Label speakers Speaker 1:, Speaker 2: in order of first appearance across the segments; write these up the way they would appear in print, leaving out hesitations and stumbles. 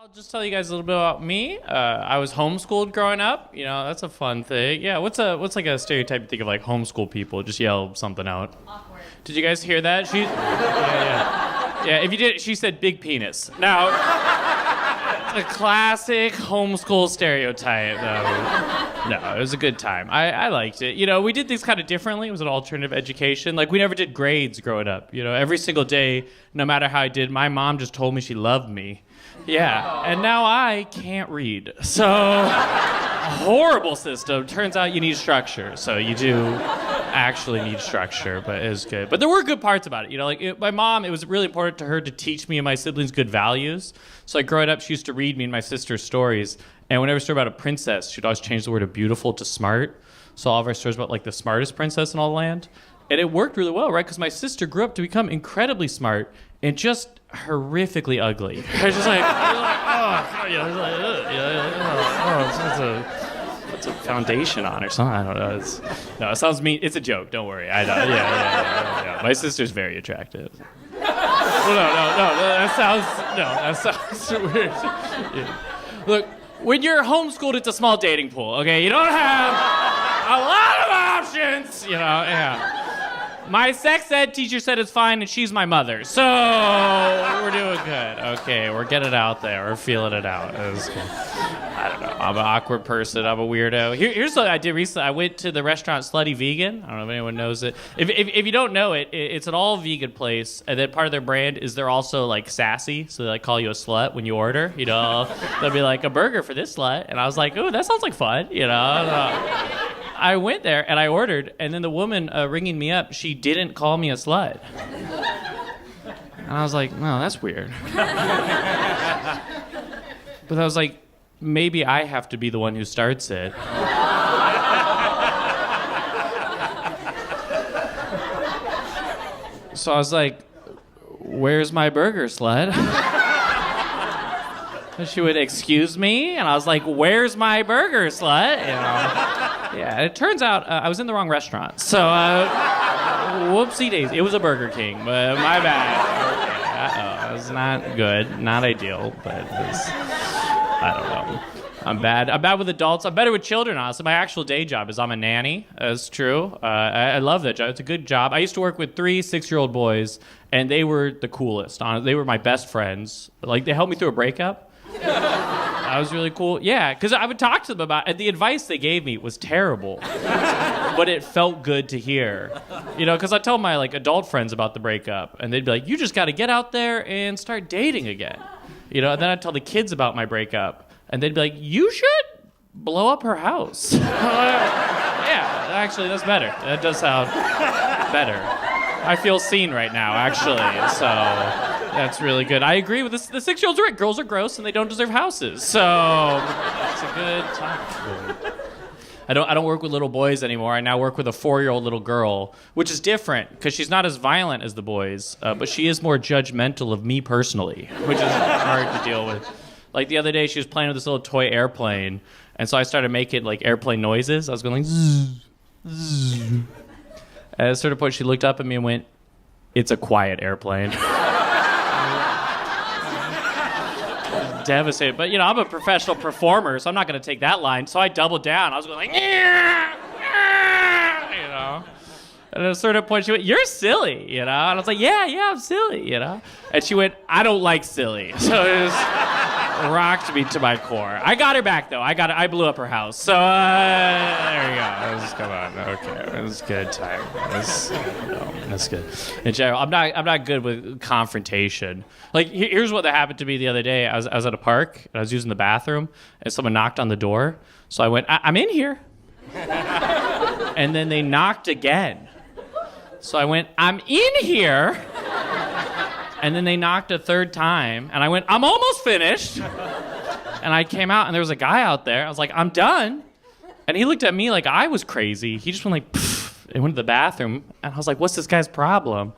Speaker 1: I'll just tell you guys a little bit about me. I was homeschooled growing up. You know, that's a fun thing. Yeah, what's like a stereotype you think of like homeschool people? Just yell something out.
Speaker 2: Awkward.
Speaker 1: Did you guys hear that? Yeah. If you did, she said big penis. Now, it's a classic homeschool stereotype. No, it was a good time. I liked it. You know, we did things kind of differently. It was an alternative education. Like, we never did grades growing up. You know, every single day, no matter how I did, my mom just told me she loved me. Yeah, and now I can't read. So, horrible system. Turns out you need structure. So you do actually need structure, but it was good. But there were good parts about it. You know, like my mom, it was really important to her to teach me and my siblings good values. So like growing up, she used to read me and my sister's stories. And whenever a story about a princess, she'd always change the word of beautiful to smart. So all of our stories about like the smartest princess in all the land. And it worked really well, right? Because my sister grew up to become incredibly smart and just horrifically ugly. I was just like, what's a foundation on or something? I don't know. No, it sounds mean. It's a joke. Don't worry. I know. Yeah. My sister's very attractive. Well, no. That sounds weird. Yeah. Look, when you're homeschooled, it's a small dating pool. Okay, you don't have a lot of options. You know, yeah. My sex ed teacher said it's fine, and she's my mother. So we're doing good. Okay, we're getting it out there. We're feeling it out. It was good. I don't know. I'm an awkward person. I'm a weirdo. Here's what I did recently. I went to the restaurant Slutty Vegan. I don't know if anyone knows it. If you don't know it, it's an all-vegan place, and then part of their brand is they're also, like, sassy, so they, like, call you a slut when you order. You know, they'll be like, a burger for this slut. And I was like, ooh, that sounds like fun, you know. I went there and I ordered, and then the woman ringing me up, she didn't call me a slut. And I was like, no, that's weird. But I was like, maybe I have to be the one who starts it. So I was like, where's my burger, slut? And she would, excuse me? And I was like, where's my burger, slut? You know. Yeah, it turns out I was in the wrong restaurant. So, whoopsie daisy. It was a Burger King, but my bad. Okay, it was not good, not ideal, but it was, I don't know. I'm bad with adults. I'm better with children, honestly. My actual day job is I'm a nanny. That's true. I love that job. It's a good job. I used to work with 3 6-year-old boys, and they were the coolest. They were my best friends. Like, they helped me through a breakup. That was really cool. Yeah, because I would talk to them about it, and the advice they gave me was terrible. But it felt good to hear. You know, because I tell my, like, adult friends about the breakup, and they'd be like, you just got to get out there and start dating again. You know, and then I'd tell the kids about my breakup, and they'd be like, you should blow up her house. Yeah, actually, that's better. That does sound better. I feel seen right now, actually, so that's really good. I agree with this. The 6-year-olds are right. Girls are gross, and they don't deserve houses, so it's a good time. I don't work with little boys anymore. I now work with a 4-year-old little girl, which is different, because she's not as violent as the boys, but she is more judgmental of me personally, which is hard to deal with. Like, the other day, she was playing with this little toy airplane, and so I started making, like, airplane noises. I was going like, zzz, zzz. At a certain point, she looked up at me and went, it's a quiet airplane. Devastated. But, you know, I'm a professional performer, so I'm not going to take that line. So I doubled down. I was going like, yeah, you know. And at a certain point, she went, you're silly, you know. And I was like, yeah, I'm silly, you know. And she went, I don't like silly. So it was rocked me to my core. I got her back, though. I blew up her house. So there you go. It was, come on. Okay. It was a good time. That's good. In general, I'm not good with confrontation. Like, here's what happened to me the other day. I was at a park, and I was using the bathroom, and someone knocked on the door. So I went, I'm in here. And then they knocked again. So I went, I'm in here. And then they knocked a third time, and I went, I'm almost finished. And I came out, and there was a guy out there. I was like, I'm done. And he looked at me like I was crazy. He just went like, pfft, and went to the bathroom. And I was like, what's this guy's problem?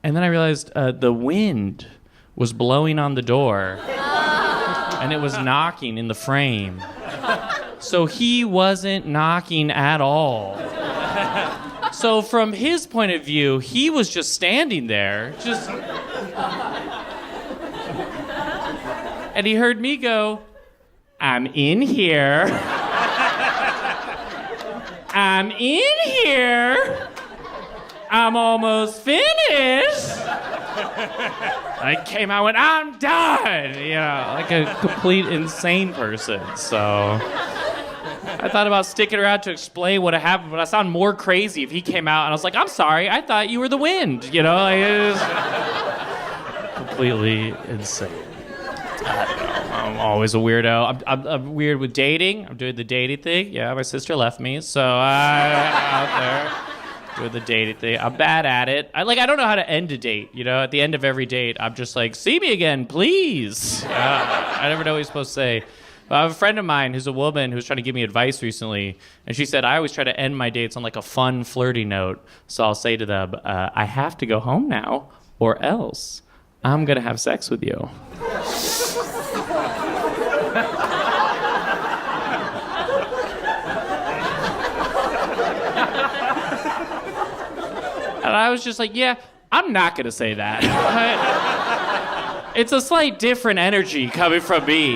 Speaker 1: And then I realized the wind was blowing on the door, and it was knocking in the frame. So he wasn't knocking at all. So from his point of view, he was just standing there, just... And he heard me go, I'm in here. I'm in here. I'm almost finished. I came out and went, I'm done. Like a complete insane person. So I thought about sticking around to explain what had happened, but I sound more crazy if he came out and I was like, I'm sorry, I thought you were the wind. Like, it was completely insane. I don't know. I'm always a weirdo. I'm weird with dating. I'm doing the dating thing. Yeah, my sister left me, so I'm out there doing the dating thing. I'm bad at it. I don't know how to end a date. At the end of every date, I'm just like, see me again, please. I never know what you're supposed to say. I have a friend of mine who's a woman who's trying to give me advice recently, and she said, I always try to end my dates on like a fun, flirty note. So I'll say to them, I have to go home now, or else I'm going to have sex with you. And I was just like, yeah, I'm not going to say that. It's a slight different energy coming from me.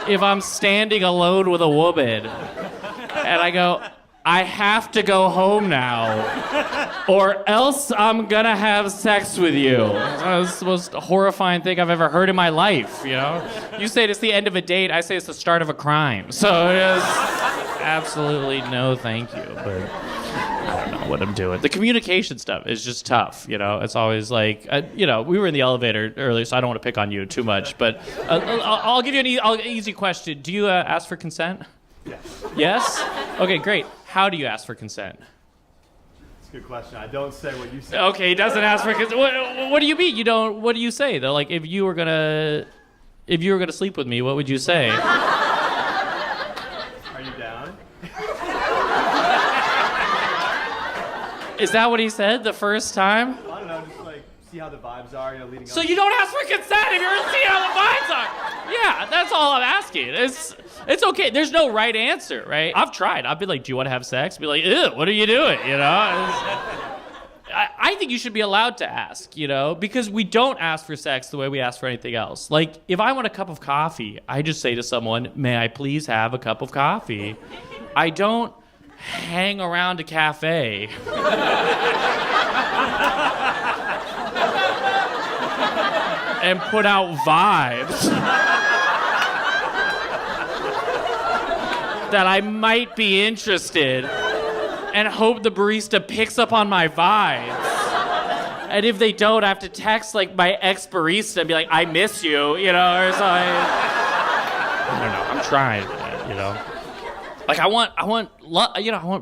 Speaker 1: If I'm standing alone with a woman and I go, I have to go home now, or else I'm gonna have sex with you. That's the most horrifying thing I've ever heard in my life, You say it's the end of a date, I say it's the start of a crime. So it's absolutely no thank you, but I don't know what I'm doing. The communication stuff is just tough, It's always like, we were in the elevator earlier, so I don't want to pick on you too much, but I'll give you an easy question. Do you ask for consent?
Speaker 2: Yes.
Speaker 1: Yes? Okay, great. How do you ask for consent?
Speaker 2: That's a good question. I don't say what you say.
Speaker 1: Okay, he doesn't ask for consent. What do you mean? You don't? What do you say though? Like if you were gonna sleep with me, what would you say?
Speaker 2: Are you down?
Speaker 1: Is that what he said the first time?
Speaker 2: I don't know, just like see how the vibes are, leading up.
Speaker 1: So you don't ask for consent if you're seeing how the vibes are? Yeah, that's all I'm asking. It's okay. There's no right answer, right? I've tried. I've been like, do you want to have sex? Be like, ew, what are you doing? I think you should be allowed to ask, because we don't ask for sex the way we ask for anything else. Like, if I want a cup of coffee, I just say to someone, may I please have a cup of coffee? I don't hang around a cafe. And put out vibes that I might be interested and hope the barista picks up on my vibes. And if they don't, I have to text like my ex-barista and be like, I miss you, or something. I don't know. I'm trying, Like I want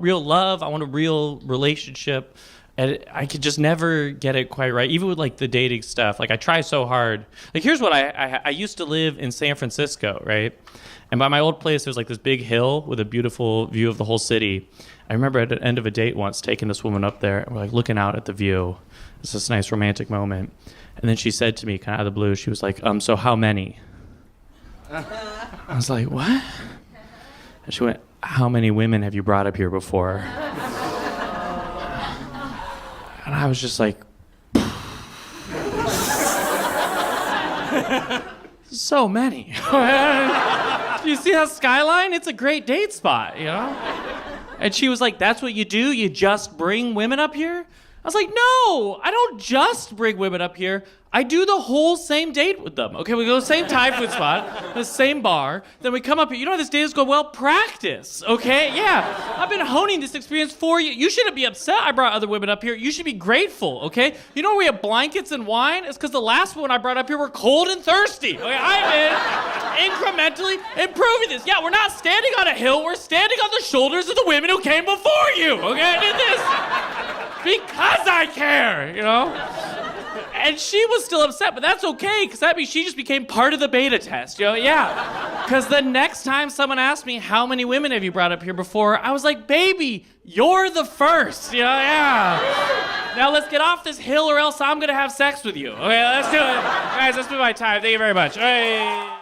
Speaker 1: real love. I want a real relationship. And I could just never get it quite right, even with like the dating stuff. Like I try so hard. Like here's what I used to live in San Francisco, right? And by my old place, there's like this big hill with a beautiful view of the whole city. I remember at the end of a date once taking this woman up there and we're like looking out at the view. It's this nice romantic moment. And then she said to me kind of out of the blue, she was like, so how many? I was like, what? And she went, how many women have you brought up here before? And I was just like, so many. Do you see that skyline? It's a great date spot, And she was like, that's what you do? You just bring women up here? I was like, no, I don't just bring women up here. I do the whole same date with them. Okay, we go to the same Thai food spot, the same bar. Then we come up here. You know how this date is going? Well, practice, okay? Yeah, I've been honing this experience for you. You shouldn't be upset I brought other women up here. You should be grateful, okay? You know where we have blankets and wine? It's because the last one I brought up here were cold and thirsty. Okay, I've been incrementally improving this. Yeah, we're not standing on a hill. We're standing on the shoulders of the women who came before you, okay? I did this because I care, And she was still upset, but that's okay, because that means she just became part of the beta test, Yeah. Because the next time someone asked me, how many women have you brought up here before? I was like, baby, you're the first, Yeah. Now let's get off this hill or else I'm going to have sex with you. Okay, let's do it. Guys, that's been my time. Thank you very much. Hey.